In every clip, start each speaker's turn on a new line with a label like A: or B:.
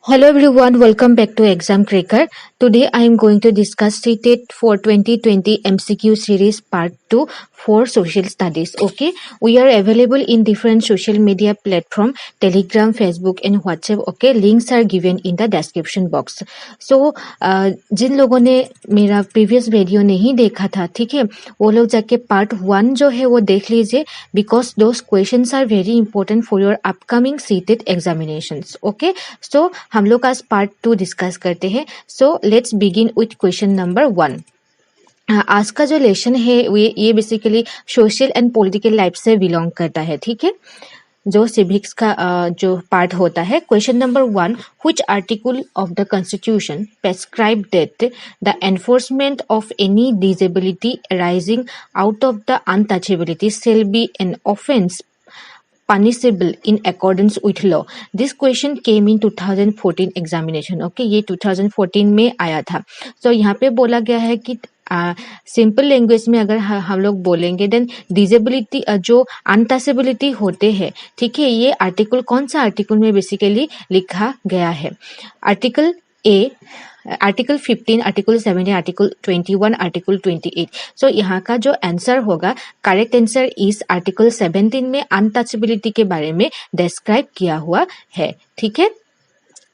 A: Hello everyone, welcome back to Exam Cracker. Today I am going to discuss CTET for 2020 MCQ series part 2 for social studies. Okay, we are available in different social media platform, Telegram, Facebook and WhatsApp. Okay, links are given in the description box. So जिन लोगों ने मेरा previous video नहीं देखा था, ठीक है, वो लोग जाके part 1 जो है वो देख लीजिए, because those questions are very important for your upcoming CTET examinations. Okay, so हम लोग आज पार्ट 2 डिस्कस करते हैं. So let's begin with question number 1. आज का जो लेसन है ये basically social and political life से बिलोंग करता है, ठीक है, जो सिविक्स का जो पार्ट होता है. Question number 1, which article of the constitution prescribe that the enforcement of any disability arising out of the untouchability shall be an offence punishable in accordance with law. This question came in 2014 examination. Okay, ये 2014 में आया था. So यहाँ पे बोला गया है कि सिंपल लैंग्वेज में अगर हम लोग बोलेंगे देन डिसेबिलिटी जो अनटचेबिलिटी होते हैं, ठीक है, ये आर्टिकल कौन सा आर्टिकल में बेसिकली लिखा गया है. Article a, article 15, article 17, article 21, article 28. सो यहाँ का जो आंसर होगा, करेक्ट आंसर इस आर्टिकल 17 में अनटचेबिलिटी के बारे में डिस्क्राइब किया हुआ है, ठीक है.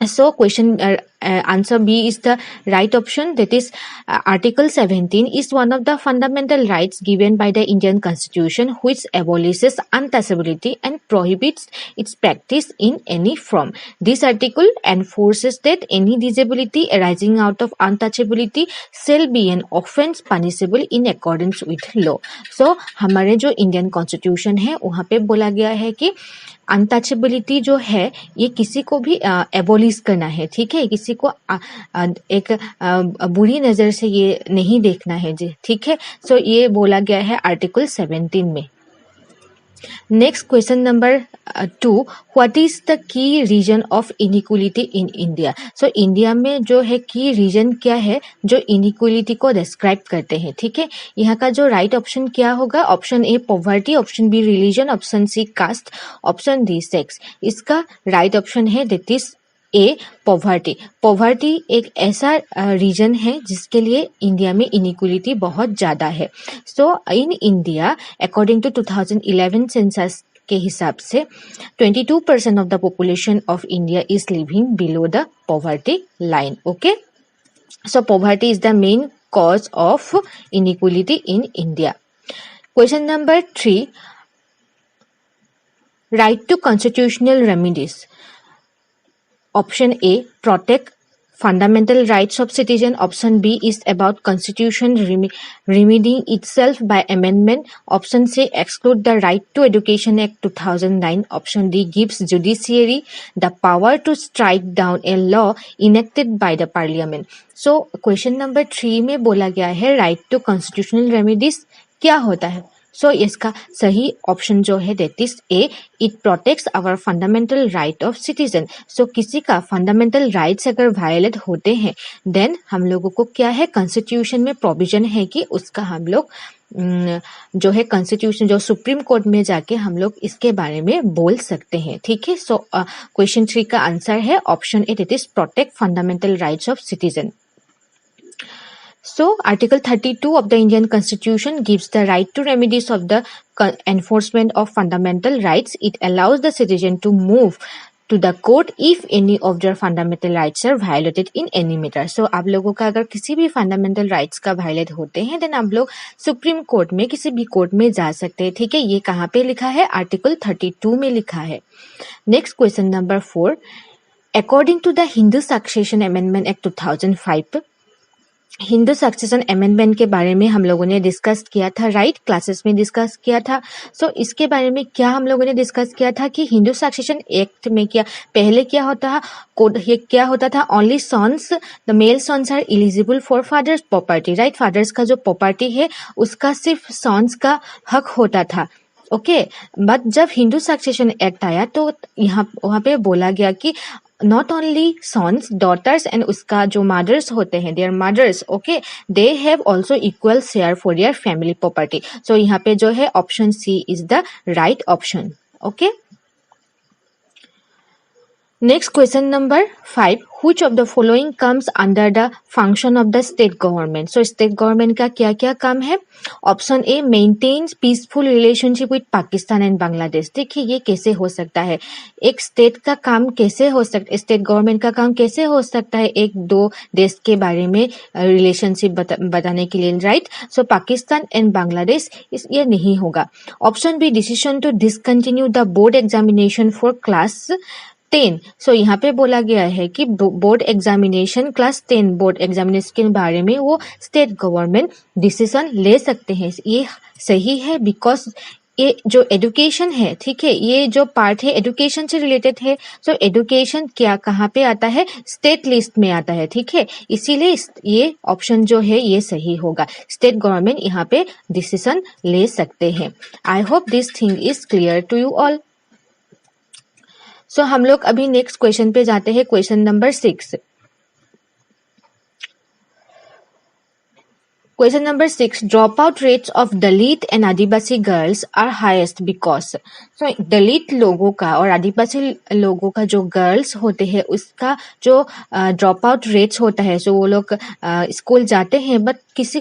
A: So question answer B is the right option. That is Article 17 is one of the fundamental rights given by the Indian Constitution, which abolishes untouchability and prohibits its practice in any form. This article enforces that any disability arising out of untouchability shall be an offence punishable in accordance with law. So हमारे जो Indian Constitution है वहाँ पे बोला गया है कि untouchability जो है ये किसी को भी एबोलिश करना है, ठीक है, किसी को एक बुरी नजर से ये नहीं देखना है जी, ठीक है. सो ये बोला गया है आर्टिकल 17 में. Next question number 2, what is the key reason of inequality in India. So India में जो है की रीजन क्या है जो इनइक्वलिटी को डिस्क्राइब करते हैं, ठीक है. यहाँ का जो राइट ऑप्शन क्या होगा, option A poverty, option B religion, option C caste, option D sex. इसका राइट ऑप्शन है that is a poverty. Poverty एक ऐसा रीजन है जिसके लिए इंडिया में इनइक्वलिटी बहुत ज़्यादा है. So in India according to 2011 census के हिसाब से 22% of the population of India is living below the poverty line. Okay, so poverty is the main cause of inequality in India. Question number 3, right to constitutional remedies. Option A, protect fundamental rights of citizen. Option B is about constitution remedying itself by amendment. Option C, exclude the Right to Education Act 2009. Option D, gives judiciary the power to strike down a law enacted by the parliament. So question number 3 में बोला गया है right to constitutional remedies क्या होता है. सो इसका सही option जो है that is A, it protects our fundamental right of citizen. So किसी का फंडामेंटल राइट्स अगर वायलेट होते हैं देन हम लोगों को क्या है, कॉन्स्टिट्यूशन में प्रोविजन है कि उसका हम लोग जो है कॉन्स्टिट्यूशन जो सुप्रीम कोर्ट में जाके हम लोग इसके बारे में बोल सकते हैं, ठीक है. सो क्वेश्चन 3 का आंसर है option A, that is protect fundamental rights of citizen. So, Article 32 of the Indian Constitution gives the right to remedies of the enforcement of fundamental rights. It allows the citizen to move to the court if any of their fundamental rights are violated in any matter. So, आप लोगों का अगर किसी भी fundamental rights का violate होते हैं then आप लोग सुप्रीम कोर्ट में किसी भी कोर्ट में जा सकते हैं, ठीक है. ये कहाँ पे लिखा है, आर्टिकल 32 में लिखा है. Next question number 4, according to the Hindu succession amendment act 2005, Hindu succession amendment के बारे में हम लोगों ने डिस्कस किया था, राइट, क्लासेस में डिस्कस किया था. सो इसके बारे में क्या हम लोगों ने डिस्कस किया था कि हिंदू सक्सेशन एक्ट में क्या पहले क्या होता है, ये क्या होता था, only sons, the male sons are eligible for father's property, right. Father's का जो प्रॉपर्टी है उसका सिर्फ सन्स का हक होता था. ओके, बट जब हिंदू सक्सेशन एक्ट आया तो वहाँ पे बोला गया कि not only sons, daughters and उसका जो mothers होते हैं, their mothers, okay, they have also equal share for their family property. So यहाँ पे जो है option C is the right option. Okay. Next question number 5, which of the following comes under the function of the state government? So state government का क्या क्या काम है? Option A, maintains peaceful relationship with Pakistan and Bangladesh. देखिए ये कैसे हो सकता है, एक स्टेट का काम कैसे हो सकता है, स्टेट गवर्नमेंट का काम कैसे हो सकता है एक दो देश के बारे में रिलेशनशिप बताने के लिए, right? So Pakistan and Bangladesh ये नहीं होगा। Option B, decision to discontinue the board examination for class 10। सो यहाँ पे बोला गया है कि board examination class 10 board examination के बारे में वो स्टेट गवर्नमेंट डिसीजन ले सकते हैं। ये सही है बिकॉज ये जो एजुकेशन है, ठीक है, ये जो पार्ट है एजुकेशन से रिलेटेड है। सो एजुकेशन क्या कहाँ पे आता है, स्टेट लिस्ट में आता है, ठीक है, इसीलिए ये ऑप्शन जो है ये सही होगा। स्टेट गवर्नमेंट यहाँ पे डिसीजन ले सकते हैं। I hope this thing is clear to you all. So हम लोग अभी नेक्स्ट क्वेश्चन पे जाते हैं, question number 6। Question number 6, drop out rates of Dalit and Adivasi girls are highest because. So Dalit लोगों का और आदिवासी लोगों का जो गर्ल्स होते हैं उसका जो ड्रॉप आउट रेट्स होता है, सो वो लोग स्कूल जाते हैं बट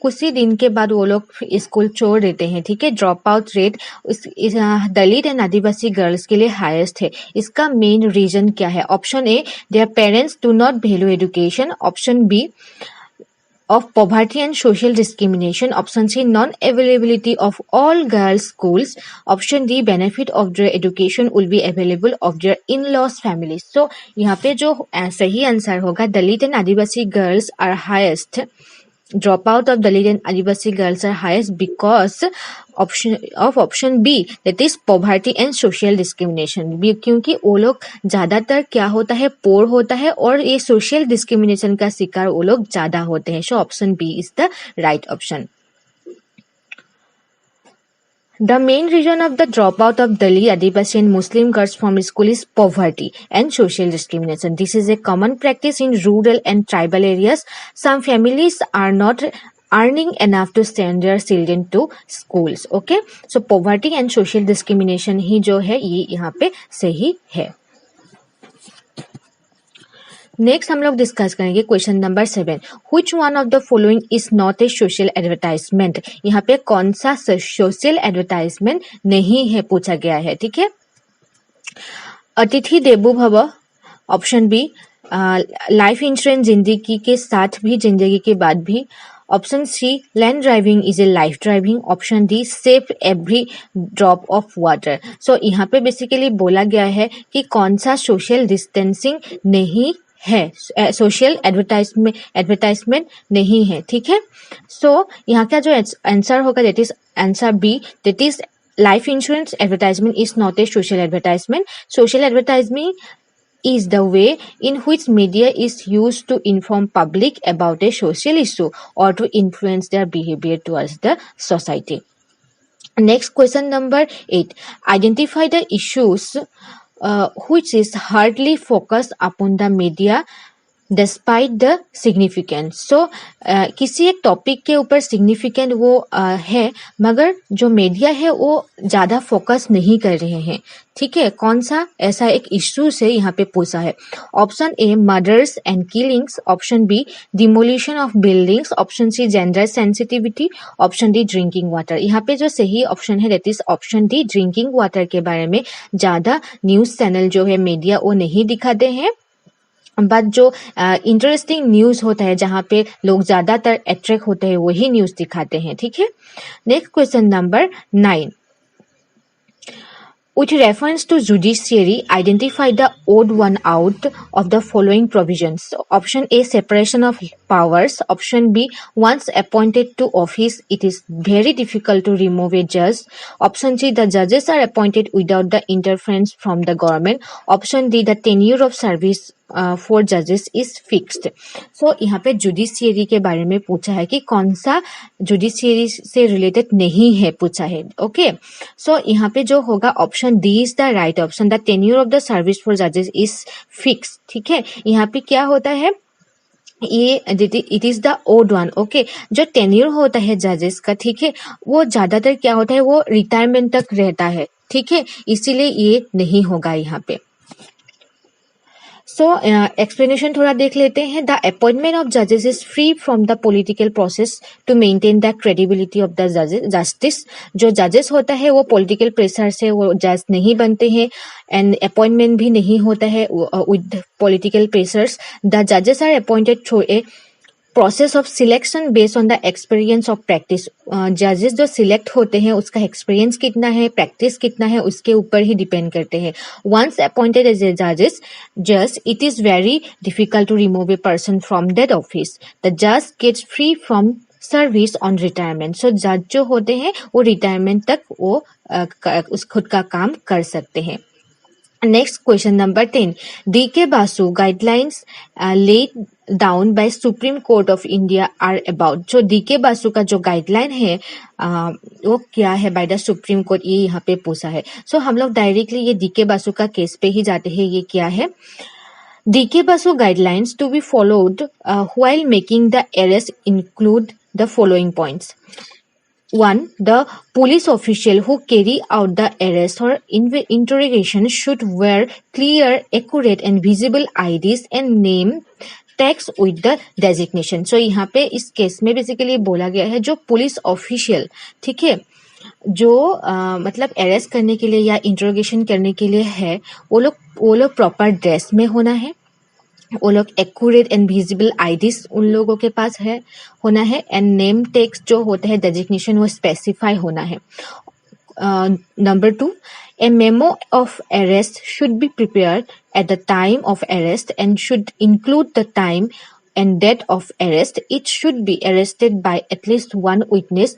A: कुछ ही दिन के बाद वो लोग स्कूल छोड़ देते हैं, ठीक है। Drop out rate Dalit and Adivasi girls के लिए हाईएस्ट है। इसका मेन रीजन क्या है? Option A, their parents do not value education. Option B, of poverty and social discrimination. Option C, non-availability of all girls schools. Option D, benefit of their education will be available of their in-laws families. So यहाँ पे जो सही answer होगा, Dalit and Adivasi girls are highest, drop out of Dalit and Adivasi girls are highest because option B, that is poverty and social discrimination. क्योंकि वो लोग ज्यादातर क्या होता है, पोर होता है और ये सोशल डिस्क्रिमिनेशन का शिकार वो लोग ज्यादा होते हैं। So option B is the right option. The main reason of the dropout of Dalit, Adivasi and Muslim girls from school is poverty and social discrimination. This is a common practice in rural and tribal areas. Some families are not earning enough to send their children to schools. Okay, so poverty and social discrimination ही जो है ये यहाँ पे सही है। Next हम लोग discuss करेंगे question number 7, which one of the following is not a social advertisement. यहाँ पे कौन सा सोशल एडवर्टाइजमेंट नहीं है पूछा गया है, ठीक है। अतिथि देवो भव। ऑप्शन बी, लाइफ इंश्योरेंस जिंदगी के साथ भी जिंदगी के बाद भी। Option C, land driving is a life driving. Option D, save every drop of water. So यहाँ पे बेसिकली बोला गया है कि कौन सा सोशल डिस्टेंसिंग नहीं है, सोशल एडवर्टाइजमेंट नहीं है, ठीक है। सो यहाँ का जो आंसर होगा that is answer B, that is life insurance advertisement is not a social advertisement. Social advertisement is the way in which media is used to inform public about a social issue or to influence their behavior towards the society. Next question number 8, identify the issues which is hardly focused upon the media despite the significant. So किसी एक topic के ऊपर significant वो है मगर जो media है वो ज्यादा फोकस नहीं कर रहे हैं, ठीक है। कौन सा ऐसा एक इश्यू से यहाँ पे पूछा है? Option A, murders and killings. Option B, demolition of buildings. Option C, gender sensitivity. Option D, drinking water. यहाँ पे जो सही ऑप्शन है that is option D, drinking water के बारे में ज्यादा न्यूज चैनल जो है मीडिया वो नहीं दिखाते हैं, बट जो इंटरेस्टिंग न्यूज होता है जहाँ पे लोग ज्यादातर अट्रैक्ट होते हैं वही न्यूज दिखाते हैं, ठीक है। Next question number 9, with reference to judiciary, identify the odd one out of the following provisions. Option A, separation of powers. Option B, once appointed to office, it is very difficult to remove a judge. Option C, the judges are appointed without the interference from the government. Option D, the tenure of service for judges is fixed. So यहाँ पे judiciary के बारे में पूछा है कि कौन सा जुडिशियरी से रिलेटेड नहीं है पूछा है, ओके। सो यहाँ पे जो होगा option D is the right option, the tenure of the service for जजेस इज फिक्स, ठीक है। यहाँ पे क्या होता है, ये it is the odd one, okay. जो टेन्योर होता है जजेस का, ठीक है, वो ज्यादातर क्या होता है, वो रिटायरमेंट तक रहता है, ठीक है, इसीलिए ये नहीं होगा यहाँ पे। सो एक्सप्लेनेशन थोड़ा देख लेते हैं. द अपॉइंटमेंट ऑफ जजेस is free from the political process to maintain the credibility of the justice. जो जजेस होता है वो पॉलिटिकल प्रेशर से वो जज नहीं बनते हैं एंड अपॉइंटमेंट भी नहीं होता है विद पॉलिटिकल प्रेशर्स. द जजेस are appointed through a process of selection based on the experience of practice. जजेस जो सिलेक्ट होते हैं उसका एक्सपीरियंस कितना है, प्रैक्टिस कितना है, उसके ऊपर ही डिपेंड करते हैं. वंस अपॉइंटेड एज ए जज it is very difficult to remove a person from that office. The जज gets free from service on retirement. सो जज जो होते हैं वो रिटायरमेंट तक वो खुद का काम कर सकते हैं. Next question number 10. D.K. Basu guidelines laid down by Supreme Court of India are about. जो D.K. Basu का जो गाइडलाइन है वो क्या है बाय द सुप्रीम कोर्ट, ये यहाँ पे पूछा है. सो हम लोग डायरेक्टली ये D.K. Basu का केस पे ही जाते हैं. ये क्या है? D.K. Basu guidelines to be followed while making the arrest include the following points. 1. The police official who carry out the arrest or interrogation should wear clear, accurate and visible IDs and name tags with the designation. So यहाँ पे इस case में basically बोला गया है जो police official, ठीक है, जो मतलब अरेस्ट करने के लिए या इंटरोगेशन करने के लिए है वो लोग प्रॉपर ड्रेस में होना है, वो लोग एक्यूरेट एंड विजिबल आईडीज उन लोगों के पास है होना है एंड नेम टैग्स जो होते हैं डेजिग्नेशन वो स्पेसिफाई होना है. Number 2, A memo of arrest should be prepared at the time of arrest and should include the time and date of arrest. It should be arrested by at least one witness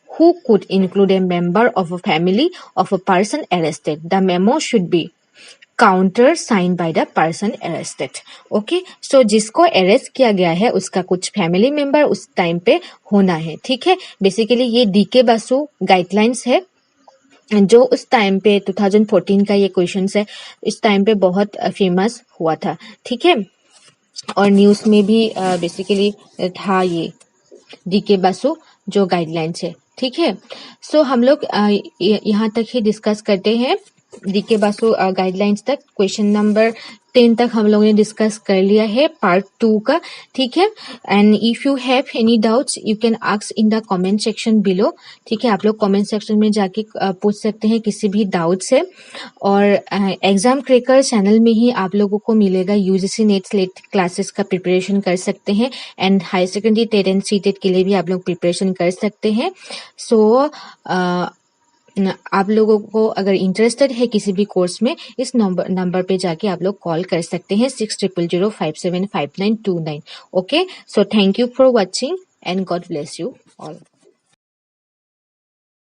A: who could include a member of a family of a person arrested. The memo should be countersign by the person arrested. Okay, so जिसको arrest किया गया है उसका कुछ family member उस time पे होना है. ठीक है, बेसिकली ये D.K. Basu गाइडलाइंस है जो उस टाइम पे 2014 का ये क्वेश्चन है, इस टाइम पे बहुत फेमस हुआ था. ठीक है, और न्यूज में भी बेसिकली था ये D.K. Basu जो गाइडलाइंस है. ठीक है, सो हम लोग यहाँ तक ही डिस्कस करते हैं D.K. Basu गाइडलाइंस तक. क्वेश्चन नंबर 10 तक हम लोगों ने डिस्कस कर लिया है पार्ट 2 का. ठीक है, and if you have any doubts you can ask in the comment section below. ठीक है, आप लोग कमेंट सेक्शन में जाके पूछ सकते हैं किसी भी डाउट से. और एग्जाम क्रैकर चैनल में ही आप लोगों को मिलेगा UGC नेट स्लेट क्लासेस का प्रिपरेशन कर सकते हैं and higher secondary TET and CTET के लिए भी आप लोग प्रिपरेशन कर सकते हैं. सो आप लोगों को अगर इंटरेस्टेड है किसी भी कोर्स में इस नंबर पे जाके आप लोग कॉल कर सकते हैं 6000575929. Okay, so thank you for watching and God bless you all.